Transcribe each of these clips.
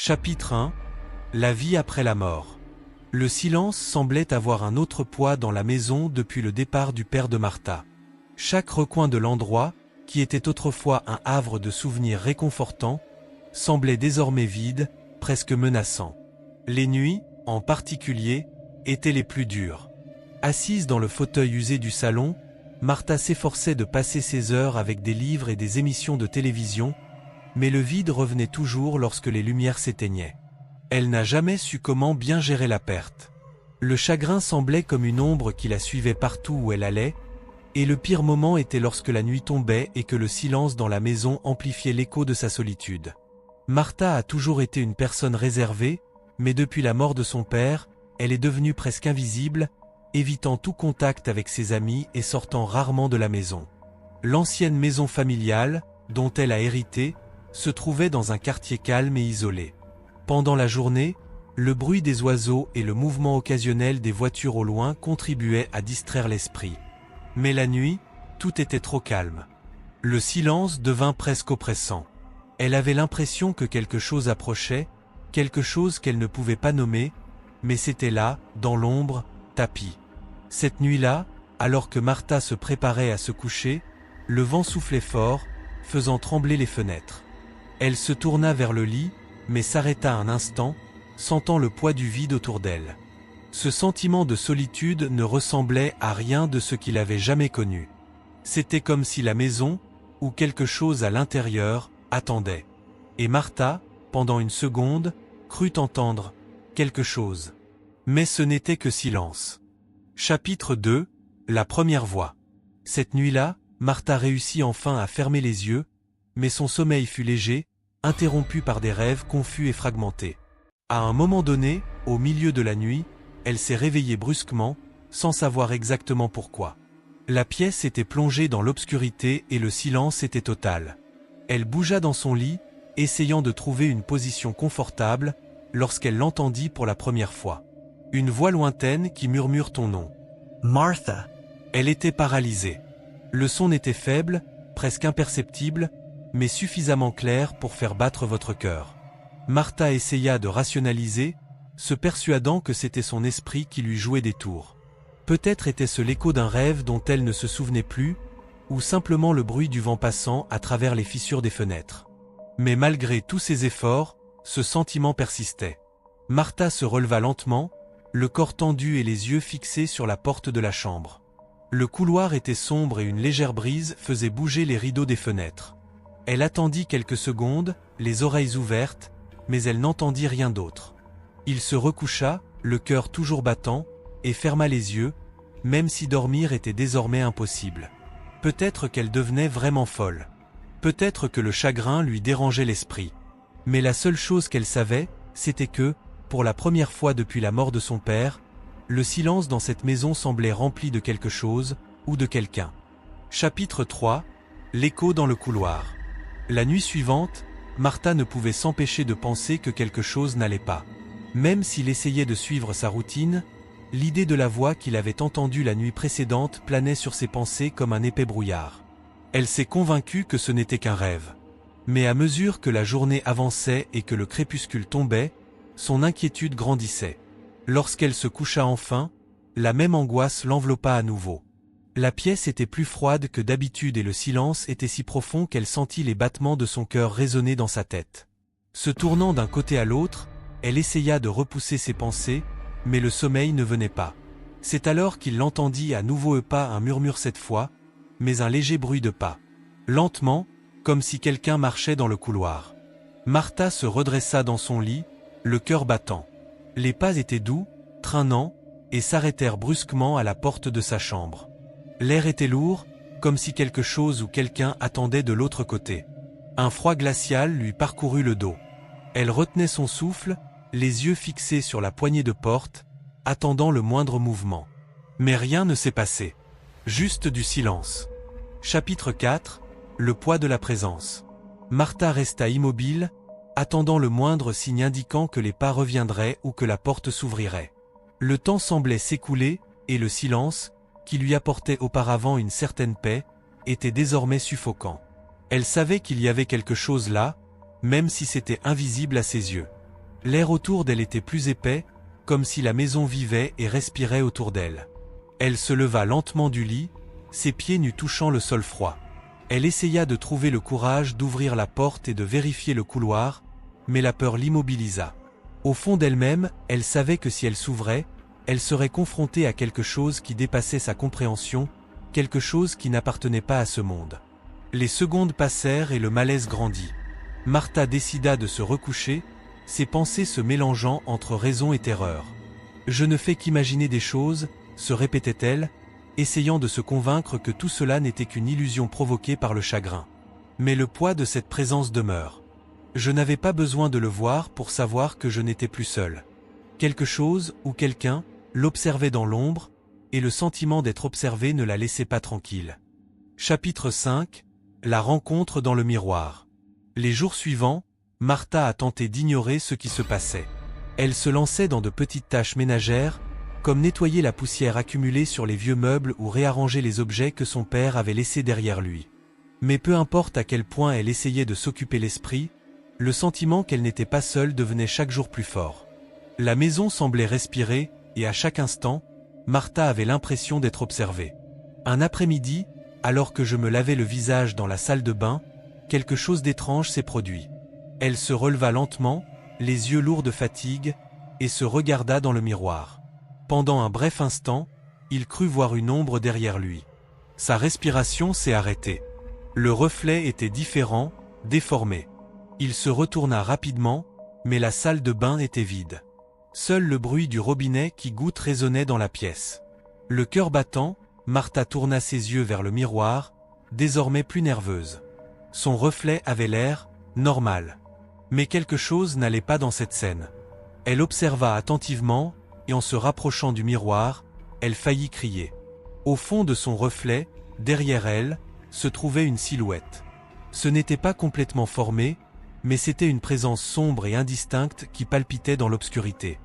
Chapitre 1. La vie après la mort. Le silence semblait avoir un autre poids dans la maison depuis le départ du père de Martha. Chaque recoin de l'endroit, qui était autrefois un havre de souvenirs réconfortants, semblait désormais vide, presque menaçant. Les nuits, en particulier, étaient les plus dures. Assise dans le fauteuil usé du salon, Martha s'efforçait de passer ses heures avec des livres et des émissions de télévision, mais le vide revenait toujours lorsque les lumières s'éteignaient. Elle n'a jamais su comment bien gérer la perte. Le chagrin semblait comme une ombre qui la suivait partout où elle allait, et le pire moment était lorsque la nuit tombait et que le silence dans la maison amplifiait l'écho de sa solitude. Martha a toujours été une personne réservée, mais depuis la mort de son père, elle est devenue presque invisible, évitant tout contact avec ses amis et sortant rarement de la maison. L'ancienne maison familiale, dont elle a hérité, se trouvait dans un quartier calme et isolé. Pendant la journée, le bruit des oiseaux et le mouvement occasionnel des voitures au loin contribuaient à distraire l'esprit. Mais la nuit, tout était trop calme. Le silence devint presque oppressant. Elle avait l'impression que quelque chose approchait, quelque chose qu'elle ne pouvait pas nommer, mais c'était là, dans l'ombre, tapis. Cette nuit-là, alors que Martha se préparait à se coucher, le vent soufflait fort, faisant trembler les fenêtres. Elle se tourna vers le lit, mais s'arrêta un instant, sentant le poids du vide autour d'elle. Ce sentiment de solitude ne ressemblait à rien de ce qu'il avait jamais connu. C'était comme si la maison, ou quelque chose à l'intérieur, attendait. Et Martha, pendant une seconde, crut entendre quelque chose. Mais ce n'était que silence. Chapitre 2. La première voix. Cette nuit-là, Martha réussit enfin à fermer les yeux, mais son sommeil fut léger, interrompu par des rêves confus et fragmentés. À un moment donné, au milieu de la nuit, elle s'est réveillée brusquement, sans savoir exactement pourquoi. La pièce était plongée dans l'obscurité et le silence était total. Elle bougea dans son lit, essayant de trouver une position confortable, lorsqu'elle l'entendit pour la première fois. Une voix lointaine qui murmure ton nom. Martha. Elle était paralysée. Le son était faible, presque imperceptible, mais suffisamment clair pour faire battre votre cœur. Martha essaya de rationaliser, se persuadant que c'était son esprit qui lui jouait des tours. Peut-être était-ce l'écho d'un rêve dont elle ne se souvenait plus, ou simplement le bruit du vent passant à travers les fissures des fenêtres. Mais malgré tous ses efforts, ce sentiment persistait. Martha se releva lentement, le corps tendu et les yeux fixés sur la porte de la chambre. Le couloir était sombre et une légère brise faisait bouger les rideaux des fenêtres. Elle attendit quelques secondes, les oreilles ouvertes, mais elle n'entendit rien d'autre. Il se recoucha, le cœur toujours battant, et ferma les yeux, même si dormir était désormais impossible. Peut-être qu'elle devenait vraiment folle. Peut-être que le chagrin lui dérangeait l'esprit. Mais la seule chose qu'elle savait, c'était que, pour la première fois depuis la mort de son père, le silence dans cette maison semblait rempli de quelque chose, ou de quelqu'un. Chapitre 3. L'écho dans le couloir. La nuit suivante, Martha ne pouvait s'empêcher de penser que quelque chose n'allait pas. Même s'il essayait de suivre sa routine, l'idée de la voix qu'il avait entendue la nuit précédente planait sur ses pensées comme un épais brouillard. Elle s'est convaincue que ce n'était qu'un rêve. Mais à mesure que la journée avançait et que le crépuscule tombait, son inquiétude grandissait. Lorsqu'elle se coucha enfin, la même angoisse l'enveloppa à nouveau. La pièce était plus froide que d'habitude et le silence était si profond qu'elle sentit les battements de son cœur résonner dans sa tête. Se tournant d'un côté à l'autre, elle essaya de repousser ses pensées, mais le sommeil ne venait pas. C'est alors qu'il l'entendit à nouveau pas un murmure cette fois, mais un léger bruit de pas. Lentement, comme si quelqu'un marchait dans le couloir. Martha se redressa dans son lit, le cœur battant. Les pas étaient doux, traînants, et s'arrêtèrent brusquement à la porte de sa chambre. L'air était lourd, comme si quelque chose ou quelqu'un attendait de l'autre côté. Un froid glacial lui parcourut le dos. Elle retenait son souffle, les yeux fixés sur la poignée de porte, attendant le moindre mouvement. Mais rien ne s'est passé. Juste du silence. Chapitre 4. Le poids de la présence. Martha resta immobile, attendant le moindre signe indiquant que les pas reviendraient ou que la porte s'ouvrirait. Le temps semblait s'écouler, et le silence, qui lui apportait auparavant une certaine paix, était désormais suffocant. Elle savait qu'il y avait quelque chose là, même si c'était invisible à ses yeux. L'air autour d'elle était plus épais, comme si la maison vivait et respirait autour d'elle. Elle se leva lentement du lit, ses pieds nus touchant le sol froid. Elle essaya de trouver le courage d'ouvrir la porte et de vérifier le couloir, mais la peur l'immobilisa. Au fond d'elle-même, elle savait que si elle s'ouvrait, elle serait confrontée à quelque chose qui dépassait sa compréhension, quelque chose qui n'appartenait pas à ce monde. Les secondes passèrent et le malaise grandit. Martha décida de se recoucher, ses pensées se mélangeant entre raison et terreur. « Je ne fais qu'imaginer des choses », se répétait-elle, essayant de se convaincre que tout cela n'était qu'une illusion provoquée par le chagrin. Mais le poids de cette présence demeure. Je n'avais pas besoin de le voir pour savoir que je n'étais plus seul. Quelque chose, ou quelqu'un, l'observait dans l'ombre, et le sentiment d'être observé ne la laissait pas tranquille. Chapitre 5 : La rencontre dans le miroir. Les jours suivants, Martha a tenté d'ignorer ce qui se passait. Elle se lançait dans de petites tâches ménagères, comme nettoyer la poussière accumulée sur les vieux meubles ou réarranger les objets que son père avait laissés derrière lui. Mais peu importe à quel point elle essayait de s'occuper l'esprit, le sentiment qu'elle n'était pas seule devenait chaque jour plus fort. La maison semblait respirer, et à chaque instant, Martha avait l'impression d'être observée. Un après-midi, alors que je me lavais le visage dans la salle de bain, quelque chose d'étrange s'est produit. Elle se releva lentement, les yeux lourds de fatigue, et se regarda dans le miroir. Pendant un bref instant, il crut voir une ombre derrière lui. Sa respiration s'est arrêtée. Le reflet était différent, déformé. Il se retourna rapidement, mais la salle de bain était vide. Seul le bruit du robinet qui goutte résonnait dans la pièce. Le cœur battant, Martha tourna ses yeux vers le miroir, désormais plus nerveuse. Son reflet avait l'air normal. Mais quelque chose n'allait pas dans cette scène. Elle observa attentivement, et en se rapprochant du miroir, elle faillit crier. Au fond de son reflet, derrière elle, se trouvait une silhouette. Ce n'était pas complètement formé, mais c'était une présence sombre et indistincte qui palpitait dans l'obscurité.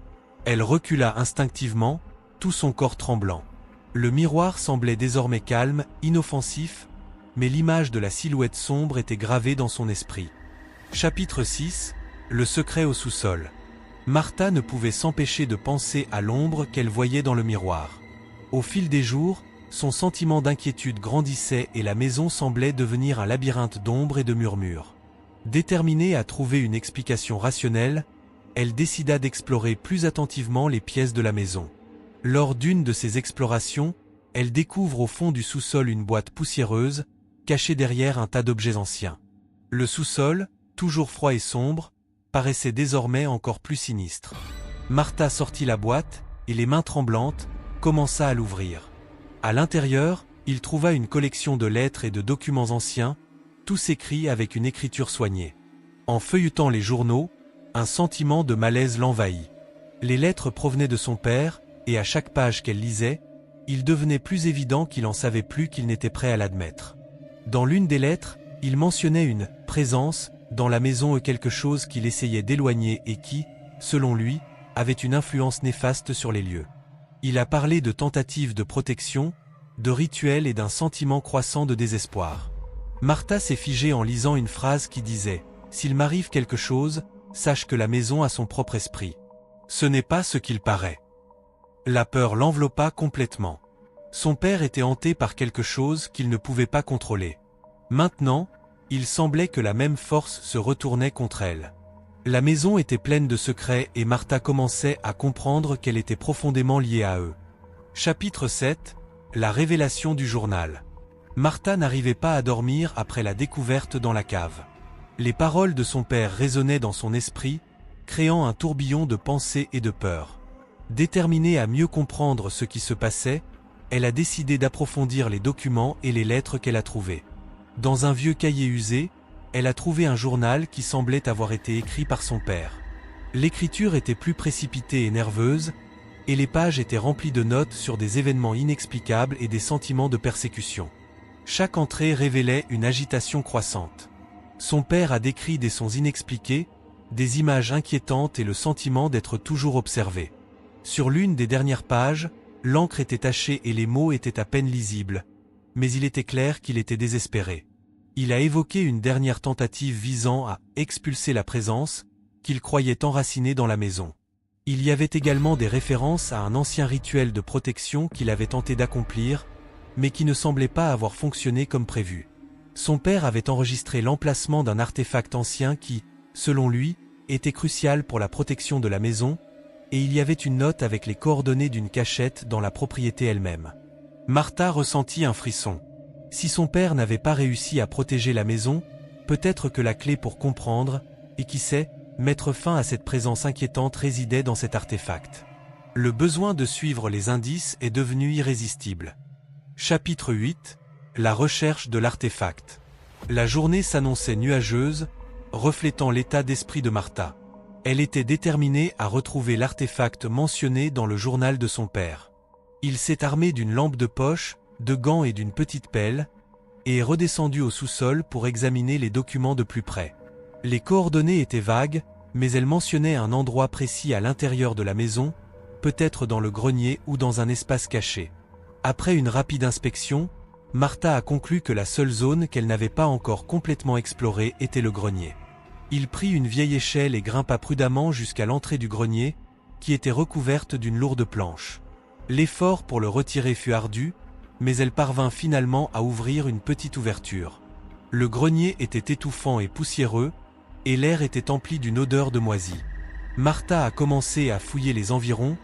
Elle recula instinctivement, tout son corps tremblant. Le miroir semblait désormais calme, inoffensif, mais l'image de la silhouette sombre était gravée dans son esprit. Chapitre 6 : Le secret au sous-sol. Martha ne pouvait s'empêcher de penser à l'ombre qu'elle voyait dans le miroir. Au fil des jours, son sentiment d'inquiétude grandissait et la maison semblait devenir un labyrinthe d'ombres et de murmures. Déterminée à trouver une explication rationnelle, elle décida d'explorer plus attentivement les pièces de la maison. Lors d'une de ces explorations, elle découvre au fond du sous-sol une boîte poussiéreuse, cachée derrière un tas d'objets anciens. Le sous-sol, toujours froid et sombre, paraissait désormais encore plus sinistre. Martha sortit la boîte, et les mains tremblantes, commença à l'ouvrir. À l'intérieur, il trouva une collection de lettres et de documents anciens, tous écrits avec une écriture soignée. En feuilletant les journaux, un sentiment de malaise l'envahit. Les lettres provenaient de son père, et à chaque page qu'elle lisait, il devenait plus évident qu'il en savait plus qu'il n'était prêt à l'admettre. Dans l'une des lettres, il mentionnait une « présence » dans la maison, quelque chose qu'il essayait d'éloigner et qui, selon lui, avait une influence néfaste sur les lieux. Il a parlé de tentatives de protection, de rituels et d'un sentiment croissant de désespoir. Martha s'est figée en lisant une phrase qui disait « S'il m'arrive quelque chose, sache que la maison a son propre esprit. » Ce n'est pas ce qu'il paraît. La peur l'enveloppa complètement. Son père était hanté par quelque chose qu'il ne pouvait pas contrôler. Maintenant, il semblait que la même force se retournait contre elle. La maison était pleine de secrets et Martha commençait à comprendre qu'elle était profondément liée à eux. Chapitre 7 : La révélation du journal. Martha n'arrivait pas à dormir après la découverte dans la cave. Les paroles de son père résonnaient dans son esprit, créant un tourbillon de pensées et de peurs. Déterminée à mieux comprendre ce qui se passait, elle a décidé d'approfondir les documents et les lettres qu'elle a trouvés. Dans un vieux cahier usé, elle a trouvé un journal qui semblait avoir été écrit par son père. L'écriture était plus précipitée et nerveuse, et les pages étaient remplies de notes sur des événements inexplicables et des sentiments de persécution. Chaque entrée révélait une agitation croissante. Son père a décrit des sons inexpliqués, des images inquiétantes et le sentiment d'être toujours observé. Sur l'une des dernières pages, l'encre était tachée et les mots étaient à peine lisibles. Mais il était clair qu'il était désespéré. Il a évoqué une dernière tentative visant à expulser la présence, qu'il croyait enraciné dans la maison. Il y avait également des références à un ancien rituel de protection qu'il avait tenté d'accomplir, mais qui ne semblait pas avoir fonctionné comme prévu. Son père avait enregistré l'emplacement d'un artefact ancien qui, selon lui, était crucial pour la protection de la maison, et il y avait une note avec les coordonnées d'une cachette dans la propriété elle-même. Martha ressentit un frisson. Si son père n'avait pas réussi à protéger la maison, peut-être que la clé pour comprendre, et qui sait, mettre fin à cette présence inquiétante résidait dans cet artefact. Le besoin de suivre les indices est devenu irrésistible. Chapitre 8 : La recherche de l'artefact. La journée s'annonçait nuageuse, reflétant l'état d'esprit de Martha. Elle était déterminée à retrouver l'artefact mentionné dans le journal de son père. Il s'est armé d'une lampe de poche, de gants et d'une petite pelle, et est redescendu au sous-sol pour examiner les documents de plus près. Les coordonnées étaient vagues, mais elles mentionnaient un endroit précis à l'intérieur de la maison, peut-être dans le grenier ou dans un espace caché. Après une rapide inspection, Martha a conclu que la seule zone qu'elle n'avait pas encore complètement explorée était le grenier. Il prit une vieille échelle et grimpa prudemment jusqu'à l'entrée du grenier, qui était recouverte d'une lourde planche. L'effort pour le retirer fut ardu, mais elle parvint finalement à ouvrir une petite ouverture. Le grenier était étouffant et poussiéreux, et l'air était empli d'une odeur de moisi. Martha a commencé à fouiller les environs,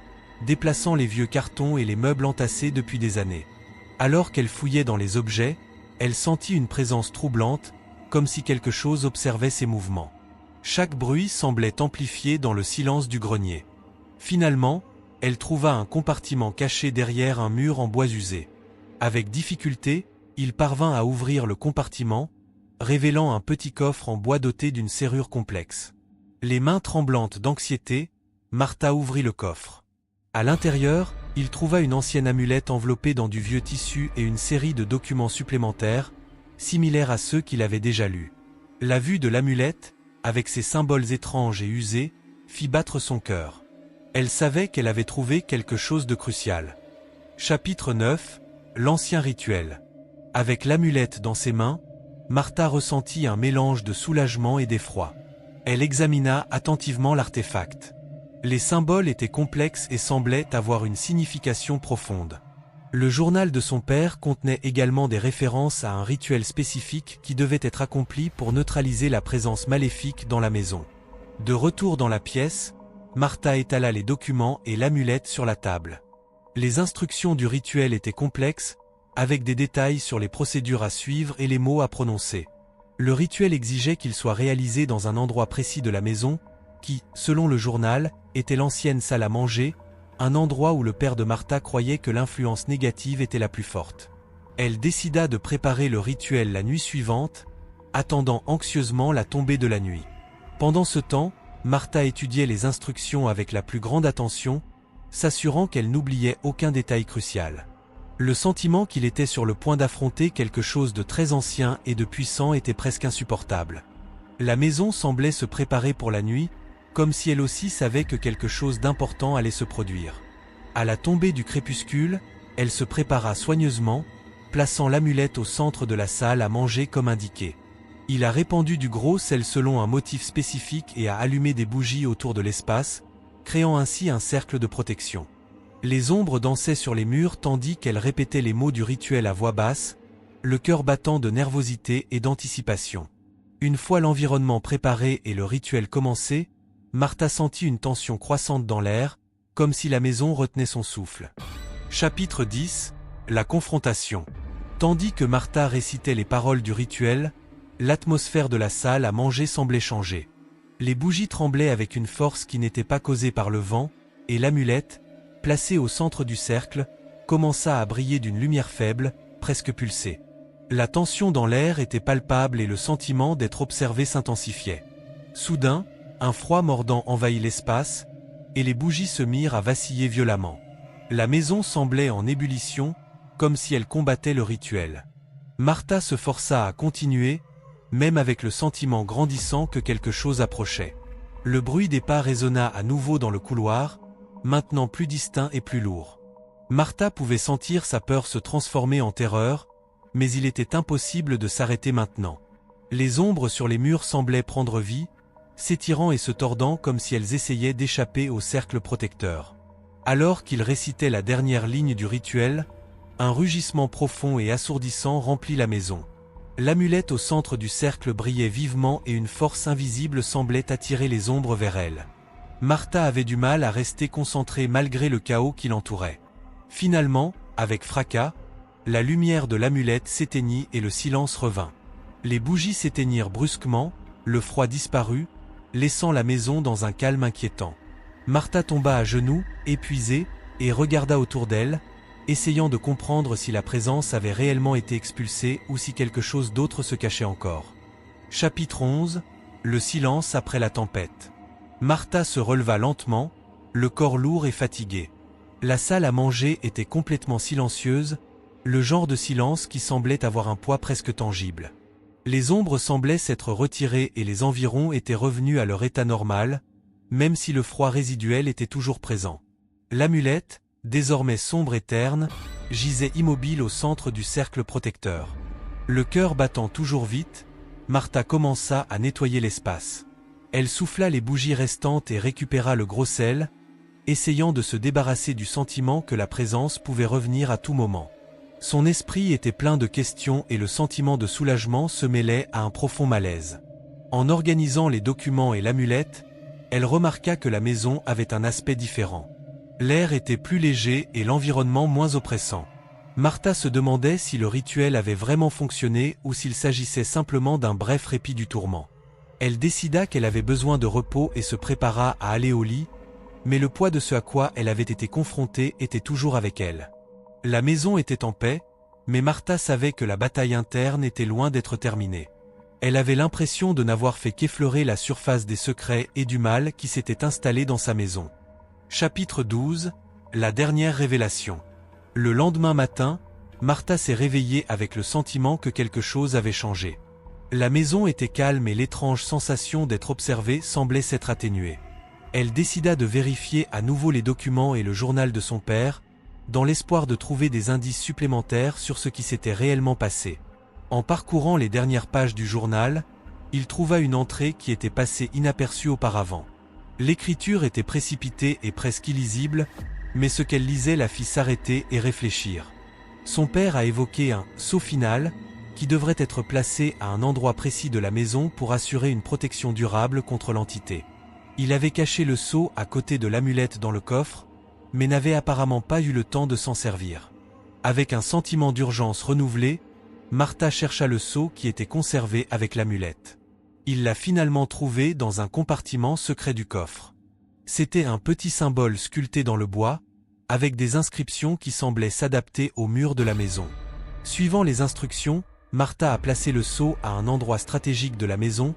déplaçant les vieux cartons et les meubles entassés depuis des années. Alors qu'elle fouillait dans les objets, elle sentit une présence troublante, comme si quelque chose observait ses mouvements. Chaque bruit semblait amplifié dans le silence du grenier. Finalement, elle trouva un compartiment caché derrière un mur en bois usé. Avec difficulté, il parvint à ouvrir le compartiment, révélant un petit coffre en bois doté d'une serrure complexe. Les mains tremblantes d'anxiété, Martha ouvrit le coffre. À l'intérieur, il trouva une ancienne amulette enveloppée dans du vieux tissu et une série de documents supplémentaires, similaires à ceux qu'il avait déjà lus. La vue de l'amulette, avec ses symboles étranges et usés, fit battre son cœur. Elle savait qu'elle avait trouvé quelque chose de crucial. Chapitre 9 : L'ancien rituel. Avec l'amulette dans ses mains, Martha ressentit un mélange de soulagement et d'effroi. Elle examina attentivement l'artefact. Les symboles étaient complexes et semblaient avoir une signification profonde. Le journal de son père contenait également des références à un rituel spécifique qui devait être accompli pour neutraliser la présence maléfique dans la maison. De retour dans la pièce, Martha étala les documents et l'amulette sur la table. Les instructions du rituel étaient complexes, avec des détails sur les procédures à suivre et les mots à prononcer. Le rituel exigeait qu'il soit réalisé dans un endroit précis de la maison, qui, selon le journal, était l'ancienne salle à manger, un endroit où le père de Martha croyait que l'influence négative était la plus forte. Elle décida de préparer le rituel la nuit suivante, attendant anxieusement la tombée de la nuit. Pendant ce temps, Martha étudiait les instructions avec la plus grande attention, s'assurant qu'elle n'oubliait aucun détail crucial. Le sentiment qu'il était sur le point d'affronter quelque chose de très ancien et de puissant était presque insupportable. La maison semblait se préparer pour la nuit, comme si elle aussi savait que quelque chose d'important allait se produire. À la tombée du crépuscule, elle se prépara soigneusement, plaçant l'amulette au centre de la salle à manger comme indiqué. Il a répandu du gros sel selon un motif spécifique et a allumé des bougies autour de l'espace, créant ainsi un cercle de protection. Les ombres dansaient sur les murs tandis qu'elle répétait les mots du rituel à voix basse, le cœur battant de nervosité et d'anticipation. Une fois l'environnement préparé et le rituel commencé, Martha sentit une tension croissante dans l'air, comme si la maison retenait son souffle. Chapitre 10 : La confrontation. Tandis que Martha récitait les paroles du rituel, l'atmosphère de la salle à manger semblait changer. Les bougies tremblaient avec une force qui n'était pas causée par le vent, et l'amulette, placée au centre du cercle, commença à briller d'une lumière faible, presque pulsée. La tension dans l'air était palpable et le sentiment d'être observé s'intensifiait. Soudain, un froid mordant envahit l'espace, et les bougies se mirent à vaciller violemment. La maison semblait en ébullition, comme si elle combattait le rituel. Martha se força à continuer, même avec le sentiment grandissant que quelque chose approchait. Le bruit des pas résonna à nouveau dans le couloir, maintenant plus distinct et plus lourd. Martha pouvait sentir sa peur se transformer en terreur, mais il était impossible de s'arrêter maintenant. Les ombres sur les murs semblaient prendre vie, s'étirant et se tordant comme si elles essayaient d'échapper au cercle protecteur. Alors qu'il récitait la dernière ligne du rituel, un rugissement profond et assourdissant remplit la maison. L'amulette au centre du cercle brillait vivement et une force invisible semblait attirer les ombres vers elle. Martha avait du mal à rester concentrée malgré le chaos qui l'entourait. Finalement, avec fracas, la lumière de l'amulette s'éteignit et le silence revint. Les bougies s'éteignirent brusquement, le froid disparut, laissant la maison dans un calme inquiétant. Martha tomba à genoux, épuisée, et regarda autour d'elle, essayant de comprendre si la présence avait réellement été expulsée ou si quelque chose d'autre se cachait encore. Chapitre 11 : Le silence après la tempête. Martha se releva lentement, le corps lourd et fatigué. La salle à manger était complètement silencieuse, le genre de silence qui semblait avoir un poids presque tangible. Les ombres semblaient s'être retirées et les environs étaient revenus à leur état normal, même si le froid résiduel était toujours présent. L'amulette, désormais sombre et terne, gisait immobile au centre du cercle protecteur. Le cœur battant toujours vite, Martha commença à nettoyer l'espace. Elle souffla les bougies restantes et récupéra le gros sel, essayant de se débarrasser du sentiment que la présence pouvait revenir à tout moment. Son esprit était plein de questions et le sentiment de soulagement se mêlait à un profond malaise. En organisant les documents et l'amulette, elle remarqua que la maison avait un aspect différent. L'air était plus léger et l'environnement moins oppressant. Martha se demandait si le rituel avait vraiment fonctionné ou s'il s'agissait simplement d'un bref répit du tourment. Elle décida qu'elle avait besoin de repos et se prépara à aller au lit, mais le poids de ce à quoi elle avait été confrontée était toujours avec elle. La maison était en paix, mais Martha savait que la bataille interne était loin d'être terminée. Elle avait l'impression de n'avoir fait qu'effleurer la surface des secrets et du mal qui s'était installé dans sa maison. Chapitre 12 : La dernière révélation. Le lendemain matin, Martha s'est réveillée avec le sentiment que quelque chose avait changé. La maison était calme et l'étrange sensation d'être observée semblait s'être atténuée. Elle décida de vérifier à nouveau les documents et le journal de son père, dans l'espoir de trouver des indices supplémentaires sur ce qui s'était réellement passé. En parcourant les dernières pages du journal, il trouva une entrée qui était passée inaperçue auparavant. L'écriture était précipitée et presque illisible, mais ce qu'elle lisait la fit s'arrêter et réfléchir. Son père a évoqué un « sceau final » qui devrait être placé à un endroit précis de la maison pour assurer une protection durable contre l'entité. Il avait caché le sceau à côté de l'amulette dans le coffre, mais n'avait apparemment pas eu le temps de s'en servir. Avec un sentiment d'urgence renouvelé, Martha chercha le sceau qui était conservé avec l'amulette. Il l'a finalement trouvé dans un compartiment secret du coffre. C'était un petit symbole sculpté dans le bois, avec des inscriptions qui semblaient s'adapter au mur de la maison. Suivant les instructions, Martha a placé le sceau à un endroit stratégique de la maison,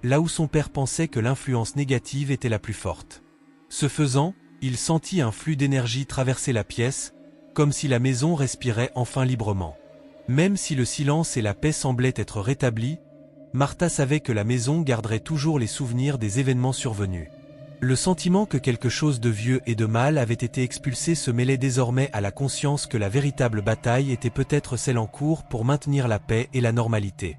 là où son père pensait que l'influence négative était la plus forte. Ce faisant, il sentit un flux d'énergie traverser la pièce, comme si la maison respirait enfin librement. Même si le silence et la paix semblaient être rétablis, Martha savait que la maison garderait toujours les souvenirs des événements survenus. Le sentiment que quelque chose de vieux et de mal avait été expulsé se mêlait désormais à la conscience que la véritable bataille était peut-être celle en cours pour maintenir la paix et la normalité.